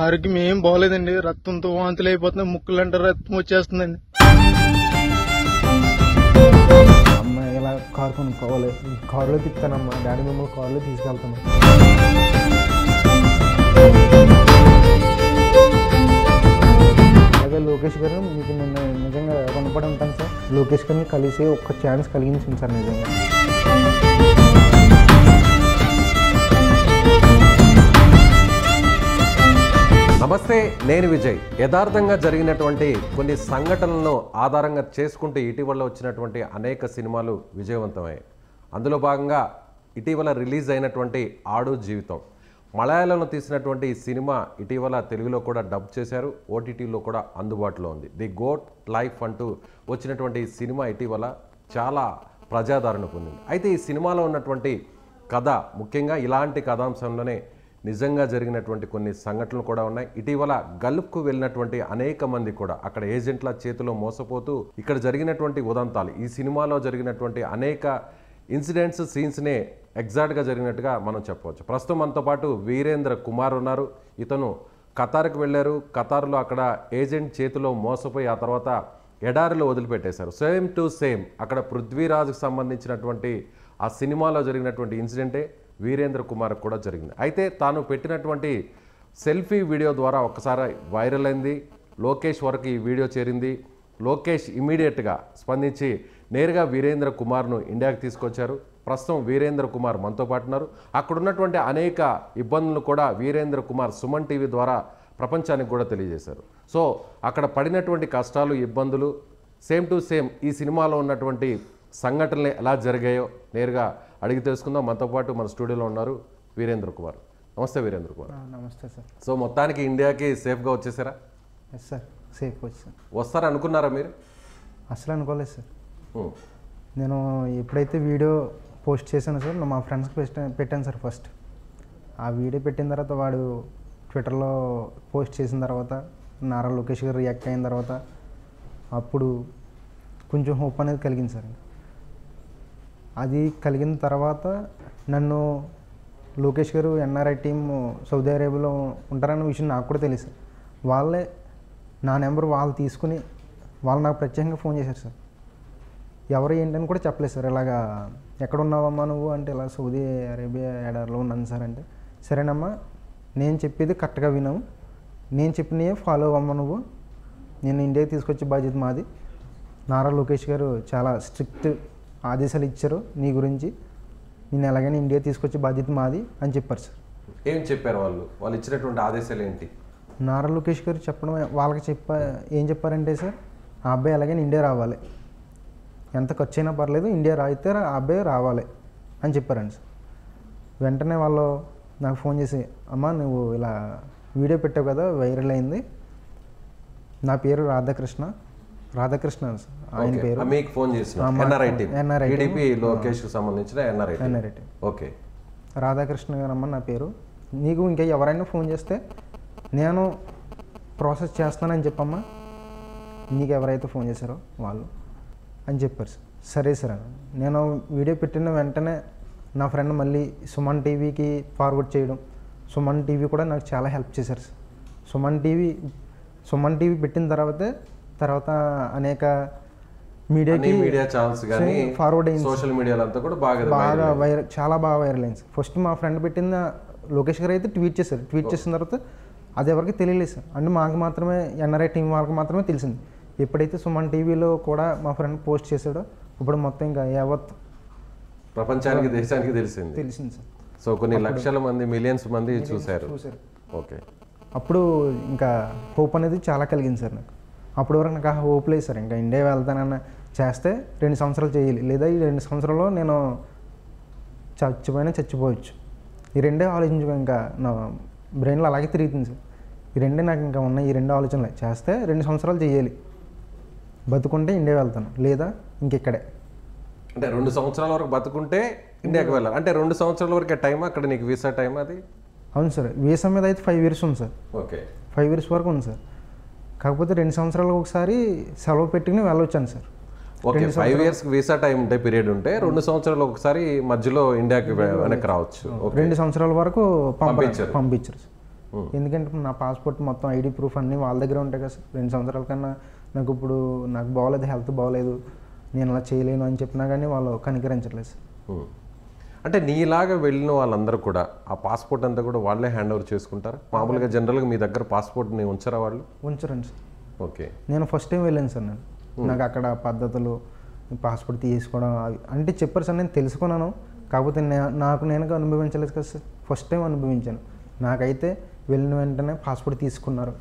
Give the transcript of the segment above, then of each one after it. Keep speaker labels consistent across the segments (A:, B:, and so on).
A: ఆరోగ్యం ఏం బాగోలేదండి. రక్తంతో వాంతులు అయిపోతున్నాయి, ముక్కులంటే రక్తం వచ్చేస్తుందండి.
B: అమ్మ ఇలా కారు కొనుక్కోవాలి, కారులో తిప్పుతానమ్మా, డాడీ మిమ్మల్ని కారులో తీసుకెళ్తాను. అలాగే లోకేష్ గారు మీకు నిన్న నిజంగా రుణపడి ఉంటాను సార్. లోకేష్ గారిని కలిసి ఒక్క ఛాన్స్ కలిగించింది సార్ నిజంగా.
C: నమస్తే, నేను విజయ్. యథార్థంగా జరిగినటువంటి కొన్ని సంఘటనలను ఆధారంగా చేసుకుంటూ ఇటీవల వచ్చినటువంటి అనేక సినిమాలు విజయవంతమయ్యాయి. అందులో భాగంగా ఇటీవల రిలీజ్ అయినటువంటి ఆడు జీవితం, మలయాళంలో తీసినటువంటి సినిమా ఇటీవల తెలుగులో కూడా డబ్ చేశారు, ఓటీటీలో కూడా అందుబాటులో ఉంది. ది గోట్ లైఫ్ అంటూ వచ్చినటువంటి సినిమా ఇటీవల చాలా ప్రజాదరణ పొందింది. అయితే ఈ సినిమాలో ఉన్నటువంటి కథ, ముఖ్యంగా ఇలాంటి కథాంశంలోనే నిజంగా జరిగినటువంటి కొన్ని సంఘటనలు కూడా ఉన్నాయి. ఇటీవల గల్ఫ్కు వెళ్ళినటువంటి అనేక మంది కూడా అక్కడ ఏజెంట్ల చేతిలో మోసపోతూ ఇక్కడ జరిగినటువంటి ఉదంతాలు, ఈ సినిమాలో జరిగినటువంటి అనేక ఇన్సిడెంట్స్, సీన్స్నే ఎగ్జాక్ట్గా జరిగినట్టుగా మనం చెప్పవచ్చు. ప్రస్తుతం మనతో పాటు వీరేంద్ర కుమార్ ఉన్నారు. ఇతను ఖతార్కు వెళ్ళారు. ఖతార్లో అక్కడ ఏజెంట్ చేతిలో మోసపోయి ఆ తర్వాత ఎడారిలో వదిలిపెట్టేశారు. సేమ్ టు సేమ్ అక్కడ పృథ్వీరాజ్కి సంబంధించినటువంటి ఆ సినిమాలో జరిగినటువంటి ఇన్సిడెంటే వీరేంద్ర కుమార్ కూడా జరిగింది. అయితే తాను పెట్టినటువంటి సెల్ఫీ వీడియో ద్వారా ఒక్కసారి వైరల్ అయింది. లోకేష్ వరకు ఈ వీడియో చేరింది. లోకేష్ ఇమీడియట్గా స్పందించి నేరుగా వీరేంద్ర కుమార్ను ఇండియాకి తీసుకొచ్చారు. ప్రస్తుతం వీరేంద్ర కుమార్ మనతో పాటు ఉన్నారు. అక్కడ ఉన్నటువంటి అనేక ఇబ్బందులు కూడా వీరేంద్ర కుమార్ సుమన్ టీవీ ద్వారా ప్రపంచానికి కూడా తెలియజేశారు. సో అక్కడ పడినటువంటి కష్టాలు, ఇబ్బందులు సేమ్ టు సేమ్ ఈ సినిమాలో ఉన్నటువంటి సంఘటనలు ఎలా జరిగాయో నేరుగా అడిగి తెలుసుకుందాం. మనతో పాటు మన స్టూడియోలో ఉన్నారు వీరేంద్ర కుమార్. నమస్తే వీరేంద్ర కుమార్.
B: నమస్తే సార్.
C: సో మొత్తానికి ఇండియాకి సేఫ్గా వచ్చేసారా?
B: ఎస్ సార్, సేఫ్ వచ్చి
C: వస్తారా అనుకున్నారా మీరు?
B: అసలు అనుకోలేదు సార్. నేను ఎప్పుడైతే వీడియో పోస్ట్ చేశానో సార్, మా ఫ్రెండ్స్కి పెట్టాను సార్. ఫస్ట్ ఆ వీడియో పెట్టిన తర్వాత వాడు ట్విట్టర్లో పోస్ట్ చేసిన తర్వాత నారా లోకేష్ గారు రియాక్ట్ అయిన తర్వాత అప్పుడు కొంచెం హోప్ అనేది కలిగింది సార్. అది కలిగిన తర్వాత నన్ను లోకేష్ గారు ఎన్ఆర్ఐ టీమ్ సౌదీ అరేబియాలో ఉంటారన్న విషయం నాకు కూడా తెలుసు. వాళ్ళే నా నెంబర్ వాళ్ళు తీసుకుని వాళ్ళు నాకు ప్రత్యేకంగా ఫోన్ చేశారు సార్. ఎవరు ఏంటని కూడా చెప్పలేదు సార్. ఇలాగా ఎక్కడ ఉన్నావమ్మా నువ్వు అంటే, ఇలా సౌదీ అరేబియా ఎడారిలో ఉన్నాను సార్ అంటే, సరేనమ్మా నేను చెప్పేది కరెక్ట్గా విన్నాము, నేను చెప్పినవే ఫాలో అవ్వమ్మా నువ్వు, నేను ఇండియాకి తీసుకొచ్చే బాధ్యత మాది. నారా లోకేష్ గారు చాలా స్ట్రిక్ట్ ఆదేశాలు ఇచ్చారు నీ గురించి, నేను ఎలాగైనా ఇండియా తీసుకొచ్చే బాధ్యత మాది అని చెప్పారు సార్.
C: ఏం చెప్పారు వాళ్ళు ఇచ్చినటువంటి ఆదేశాలు ఏంటి?
B: నారా లోకేష్ గారు చెప్పడం వాళ్ళకి ఏం చెప్పారంటే సార్, ఆ అబ్బాయి ఎలాగైనా ఇండియా రావాలి, ఎంత ఖర్చు అయినా పర్లేదు ఇండియా అయితే ఆ అబ్బాయి రావాలి అని చెప్పారండి సార్. వెంటనే వాళ్ళు నాకు ఫోన్ చేసి, అమ్మా నువ్వు ఇలా వీడియో పెట్టావు కదా, వైరల్ అయింది, నా పేరు రాధాకృష్ణ ఆయన పేరు.
C: మీకు ఫోన్ చేసిన ఎన్ఆర్ఐ టీడీపీ లోకేష్కి సంబంధించిన ఎన్ఆర్ఐ టీమ్. ఓకే,
B: రాధాకృష్ణ గారమ్మ నా పేరు, నీకు ఇంకా ఎవరైనా ఫోన్ చేస్తే నేను ప్రాసెస్ చేస్తానని చెప్పమ్మా, నీకు ఎవరైతే ఫోన్ చేశారో వాళ్ళు అని చెప్పారు సార్. సరే సార్ అని నేను వీడియో పెట్టిన వెంటనే నా ఫ్రెండ్ మళ్ళీ సుమన్ టీవీకి ఫార్వర్డ్ చేయడం, సుమన్ టీవీ కూడా నాకు చాలా హెల్ప్ చేశారు సార్. సుమన్ టీవీ పెట్టిన తర్వాత అనేక
C: మీడియా ఛానల్స్ కానీ
B: ఫార్వర్డ్ అయింది.
C: సోషల్ మీడియాలో అంతా కూడా
B: బాగా వైరల్, చాలా బాగా వైరల్ అయింది సార్. ఫస్ట్ మా ఫ్రెండ్ పెట్టిన లోకేష్ గారు అయితే ట్వీట్ చేశారు. ట్వీట్ చేసిన తర్వాత అది ఎవరికి తెలియలేదు సార్. అంటే మాకు మాత్రమే, ఎన్ఆర్ఐ టీం వాళ్ళకి మాత్రమే తెలిసింది. ఎప్పుడైతే సుమన్ టీవీలో కూడా మా ఫ్రెండ్ పోస్ట్ చేశాడో ఇప్పుడు మొత్తం ఇంకా యావత్
C: ప్రపంచానికి, దేశానికి తెలిసింది
B: సార్.
C: సో కొన్ని లక్షల మంది, మిలియన్స్ మంది చూశారు. ఓకే,
B: అప్పుడు ఇంకా హోప్ అనేది చాలా కలిగింది సార్ నాకు. అప్పటి వరకు నాకు ఆ హోప్ లేదు సార్. ఇంకా ఇండియా వెళ్తానన్న చేస్తే 2 సంవత్సరాలు చేయాలి, లేదా ఈ 2 సంవత్సరాల్లో నేను చచ్చిపోవచ్చు. ఈ రెండే ఆలోచించుకో, ఇంకా నా బ్రెయిన్లో అలాగే తిరుగుతుంది సార్. ఈ రెండే నాకు ఇంకా ఉన్నాయి, ఈ 2 ఆలోచనలు చేస్తే 2 సంవత్సరాలు చేయాలి, బతుకుంటే ఇండియా వెళ్తాను, లేదా ఇంకెక్కడే.
C: అంటే 2 సంవత్సరాల వరకు బతుకుంటే ఇండియాకి వెళ్ళాలి అంటే 2 సంవత్సరాల వరకే టైం అక్కడ నీకు వీసా టైం? అది
B: అవును సార్. వీసా మీద అయితే 5 years ఉంది సార్.
C: ఓకే,
B: 5 years వరకు ఉంది సార్. కాకపోతే 2 సంవత్సరాలకు ఒకసారి సెలవు పెట్టుకుని వెళ్ళొచ్చాను sir.
C: Okay, 5 years visa time ఉంటే, పీరియడ్ ఉంటే 2 సంవత్సరాలు ఒకసారి మధ్యలో ఇండియాకి వెనక్కి రావచ్చు.
B: 2 సంవత్సరాల వరకు పంపించారు. ఎందుకంటే నా పాస్పోర్ట్ మొత్తం ఐడి ప్రూఫ్ అన్నీ వాళ్ళ దగ్గర ఉంటాయి కదా సార్. 2 సంవత్సరాల కన్నా నాకు ఇప్పుడు నాకు బాగోలేదు, హెల్త్ బాగోలేదు, నేను అలా చేయలేను అని చెప్పినా కానీ వాళ్ళు కనికరించట్లేదు సార్.
C: అంటే నీలాగా వెళ్ళిన వాళ్ళందరూ కూడా ఆ పాస్పోర్ట్ అంతా కూడా వాళ్ళే హ్యాండ్ ఓవర్ చేసుకుంటారు? మామూలుగా జనరల్గా మీ దగ్గర పాస్పోర్ట్ని ఉంచరా వాళ్ళు?
B: ఉంచరండి సార్.
C: ఓకే.
B: నేను ఫస్ట్ టైం వెళ్ళాను సార్. నాకు అక్కడ పద్ధతులు, పాస్పోర్ట్ తీసుకోవడం అంటే చెప్పారు సార్. నేను తెలుసుకున్నాను, కాకపోతే నాకు నేను అనుభవించలేదు కదా సార్. ఫస్ట్ టైం అనుభవించాను. నాకైతే వెళ్ళిన వెంటనే పాస్పోర్ట్ తీసుకున్నారు.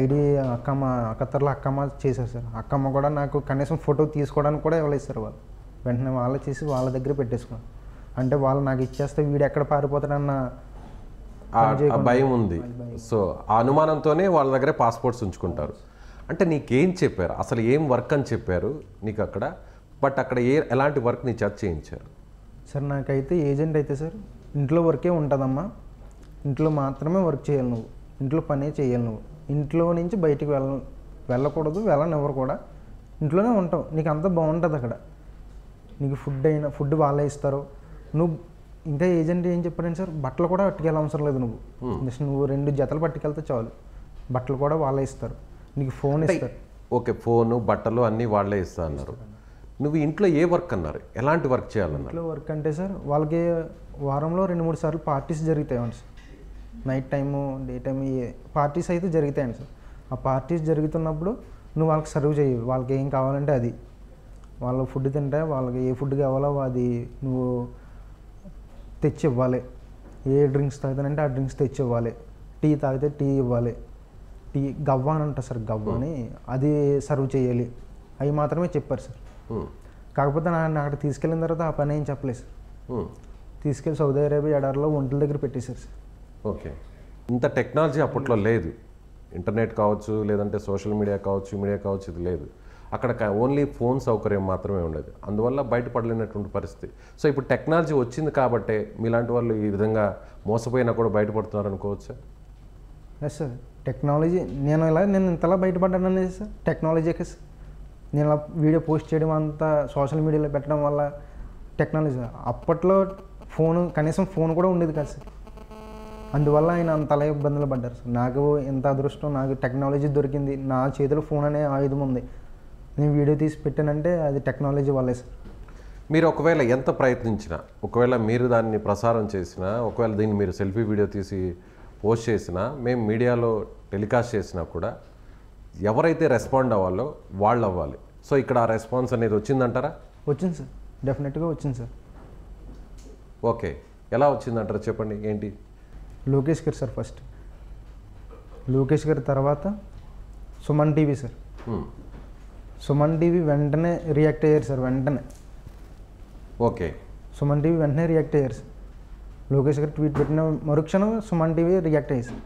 B: ఐడి ఖత్తర్లో అక్కమ్మ చేశారు సార్. అక్కమ్మ కూడా నాకు కనీసం ఫోటో తీసుకోవడానికి కూడా ఇవ్వలేదు సార్. వాళ్ళు వెంటనే వాళ్ళే చేసి వాళ్ళ దగ్గర పెట్టేసుకున్నారు. అంటే వాళ్ళు నాకు ఇచ్చేస్తే వీడు ఎక్కడ పారిపోతాడన్న
C: భయం ఉంది. సో ఆ అనుమానంతోనే వాళ్ళ దగ్గరే పాస్పోర్ట్స్ ఉంచుకుంటారు. అంటే నీకేం చెప్పారు, అసలు ఏం వర్క్ అని చెప్పారు నీకు అక్కడ? బట్ అక్కడ ఎలాంటి వర్క్ నీ చేత చేయించారు
B: సార్? నాకైతే ఏజెంట్ అయితే సార్ ఇంట్లో వర్కే ఉంటుందమ్మా, ఇంట్లో మాత్రమే వర్క్ చేయాలి నువ్వు, ఇంట్లో పనే చేయాలి నువ్వు, ఇంట్లో నుంచి బయటికి వెళ్ళకూడదు, వెళ్ళనివ్వరు కూడా, ఇంట్లోనే ఉంటావు, నీకు అంతా బాగుంటుంది అక్కడ. నీకు ఫుడ్ వాళ్ళే ఇస్తారు. నువ్వు ఇంకా ఏజెంట్ ఏం చెప్పారంటే సార్, బట్టలు కూడా పట్టుకెళ్ళ అవసరం లేదు నువ్వు, జస్ట్ నువ్వు 2 జతలు పట్టుకెళ్తే చాలు, బట్టలు కూడా వాళ్ళే ఇస్తారు, నీకు ఫోన్ ఇస్తారు.
C: ఓకే, ఫోను బట్టలు అన్నీ వాళ్ళే ఇస్తా అన్నారు. నువ్వు ఇంట్లో ఏ వర్క్ అన్నారు, ఎలాంటి వర్క్ చేయాలన్నారు?
B: ఇంట్లో వర్క్ అంటే సార్ వాళ్ళకి వారంలో 2-3 సార్లు పార్టీస్ జరుగుతాయండి sir. Night time, day time parties అయితే జరుగుతాయండి సార్. ఆ పార్టీస్ జరుగుతున్నప్పుడు నువ్వు వాళ్ళకి సర్వ్ చేయవు, వాళ్ళకి ఏం కావాలంటే అది, వాళ్ళు ఫుడ్ తింటే వాళ్ళకి ఏ ఫుడ్ కావాలో అది నువ్వు తెచ్చి ఇవ్వాలి. ఏ డ్రింక్స్ తాగుతానంటే ఆ డ్రింక్స్ తెచ్చి ఇవ్వాలి. టీ తాగితే టీ ఇవ్వాలి. టీ గవ్వ అని అంటారు సార్, గవ్వ అని అది సర్వ్ చేయాలి. అవి మాత్రమే చెప్పారు సార్. కాకపోతే నన్ను అక్కడ తీసుకెళ్ళిన తర్వాత ఆ పని ఏం చెప్పలేదు సార్. తీసుకెళ్ళి సౌదీ అరేబియా ఎడారిలో ఒంట్ల దగ్గర పెట్టేశారు సార్.
C: ఓకే. ఇంత టెక్నాలజీ అప్పట్లో లేదు, ఇంటర్నెట్ కావచ్చు, లేదంటే సోషల్ మీడియా కావచ్చు, ఇది లేదు. అక్కడ ఓన్లీ ఫోన్ సౌకర్యం మాత్రమే ఉండేది. అందువల్ల బయటపడలేనటువంటి పరిస్థితి. సో ఇప్పుడు టెక్నాలజీ వచ్చింది కాబట్టే మీలాంటి వాళ్ళు ఈ విధంగా మోసపోయినా కూడా బయటపడుతున్నారు అనుకోవచ్చా?
B: ఎస్ సార్, టెక్నాలజీ నేను ఇంతలా బయటపడ్డాను అనేది సార్ టెక్నాలజీకే సార్. నేను ఇలా వీడియో పోస్ట్ చేయడం అంతా సోషల్ మీడియాలో పెట్టడం వల్ల టెక్నాలజీ. అప్పట్లో కనీసం ఫోన్ కూడా ఉండేది కాదు సార్. అందువల్ల ఆయన అంతలా ఇబ్బందులు పడ్డారు సార్. నాకు ఎంత అదృష్టం, నాకు టెక్నాలజీ దొరికింది, నా చేతిలో ఫోన్ అనే ఆయుధం ఉంది, నేను వీడియో తీసి పెట్టానంటే అది టెక్నాలజీ వల్లే సార్.
C: మీరు ఒకవేళ ఎంత ప్రయత్నించినా, ఒకవేళ మీరు దాన్ని ప్రసారం చేసినా, ఒకవేళ దీన్ని మీరు సెల్ఫీ వీడియో తీసి పోస్ట్ చేసినా, మేము మీడియాలో టెలికాస్ట్ చేసినా కూడా ఎవరైతే రెస్పాండ్ అవ్వాలో వాళ్ళు అవ్వాలి. సో ఇక్కడ ఆ రెస్పాన్స్ అనేది వచ్చిందంటారా?
B: వచ్చింది సార్, డెఫినెట్గా వచ్చింది సార్.
C: ఓకే, ఎలా వచ్చిందంటారా చెప్పండి. ఏంటి?
B: లోకేష్ గారు సార్ ఫస్ట్, లోకేష్ గారి తర్వాత Suman TV sir. Suman TV వెంటనే రియాక్ట్ అయ్యారు సార్. వెంటనే
C: ఓకే,
B: సుమన్ టీవీ వెంటనే రియాక్ట్ అయ్యారు సార్. లోకేష్ గారు ట్వీట్ పెట్టిన మరుక్షణం సుమన్ టీవీ రియాక్ట్ అయ్యారు సార్.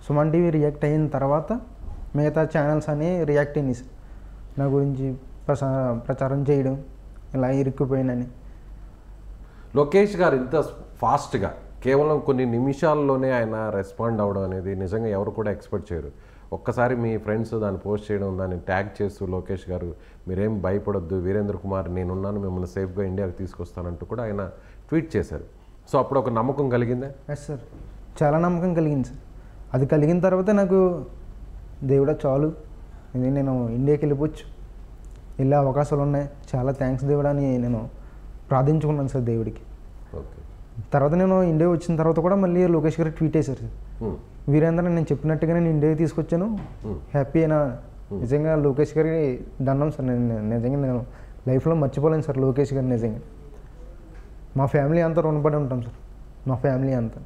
B: సుమన్ టీవీ రియాక్ట్ అయిన తర్వాత మిగతా ఛానల్స్ అని రియాక్ట్ అయినాయి సార్. నా గురించి ప్రచారం చేయడం, ఇలా ఇరుక్కుపోయినని.
C: లోకేష్ గారు ఇంత ఫాస్ట్గా కేవలం కొన్ని నిమిషాల్లోనే ఆయన రెస్పాండ్ అవ్వడం అనేది నిజంగా ఎవరు కూడా ఎక్స్పెక్ట్ చేయరు. ఒక్కసారి మీ ఫ్రెండ్స్ దాన్ని పోస్ట్ చేయడం, దాన్ని ట్యాగ్ చేస్తూ లోకేష్ గారు మీరేం భయపడొద్దు, వీరేంద్ర కుమార్ నేనున్నాను, మిమ్మల్ని సేఫ్గా ఇండియాకి తీసుకొస్తానంటూ కూడా ఆయన ట్వీట్ చేశారు. సో అప్పుడు ఒక నమ్మకం కలిగిందా?
B: ఎస్ సార్, చాలా నమ్మకం కలిగింది సార్. అది కలిగిన తర్వాత నాకు దేవుడా చాలు, నేను ఇండియాకి వెళ్ళిపోవచ్చు, వెళ్ళే అవకాశాలు ఉన్నాయి, చాలా థ్యాంక్స్ దేవుడా అని నేను ప్రార్థించుకున్నాను సార్ దేవుడికి.
C: ఓకే.
B: తర్వాత నేను ఇండియా వచ్చిన తర్వాత కూడా మళ్ళీ లోకేష్ గారు ట్వీట్ చేశారు సార్, వీరేంద్ర నేను చెప్పినట్టుగా నేను ఇండియాకి తీసుకొచ్చాను, హ్యాపీ అయినా. నిజంగా లోకేష్ గారికి దండం సార్. నిజంగా నేను లైఫ్లో మర్చిపోలేను సార్ లోకేష్ గారు. నిజంగా మా ఫ్యామిలీ అంతా రుణపడి ఉంటాం సార్, మా ఫ్యామిలీ అంతా.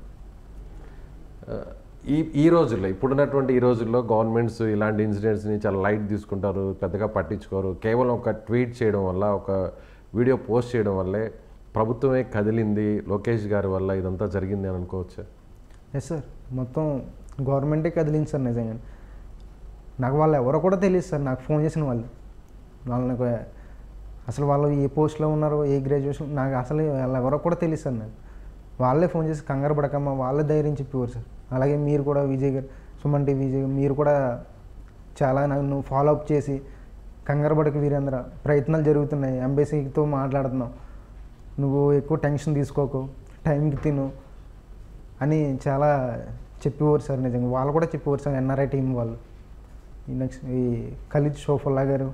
C: ఈ రోజుల్లో, ఇప్పుడున్నటువంటి ఈ రోజుల్లో గవర్నమెంట్స్ ఇలాంటి ఇన్సిడెంట్స్ని చాలా లైట్ తీసుకుంటారు, పెద్దగా పట్టించుకోరు. కేవలం ఒక ట్వీట్ చేయడం వల్ల, ఒక వీడియో పోస్ట్ చేయడం వల్లే ప్రభుత్వమే కదిలింది, లోకేష్ గారి వల్ల ఇదంతా జరిగింది అని అనుకోవచ్చా?
B: ఎస్ సార్, మొత్తం గవర్నమెంటే కదిలింది సార్. నిజంగా నాకు వాళ్ళు ఎవరో కూడా తెలియదు సార్. నాకు ఫోన్ చేసిన వాళ్ళకి అసలు వాళ్ళు ఏ పోస్ట్లో ఉన్నారో, ఏ గ్రాడ్యుయేషన్, నాకు అసలు వాళ్ళు ఎవరో కూడా తెలియదు సార్. నాకు వాళ్ళే ఫోన్ చేసి కంగారు పడకమ్మా, వాళ్ళే ధైర్యం చెప్పేవారు సార్. అలాగే మీరు కూడా విజయ్ గారు, సుమన్ టీవీ విజయ్, మీరు కూడా చాలా నన్ను ఫాలో అప్ చేసి కంగారు పడక వీరేంద్ర, ప్రయత్నాలు జరుగుతున్నాయి, ఎంబసీతో మాట్లాడుతున్నాం, నువ్వు ఎక్కువ టెన్షన్ తీసుకోకు, టైంకి తిను అని చాలా చెప్పేవారు సార్ నిజంగా. వాళ్ళు కూడా చెప్పేవారు సార్, ఎన్ఆర్ఐ టీం వాళ్ళు. ఈ నెక్స్ట్ ఈ ఖలీద్ షోఫుల్లా గారు,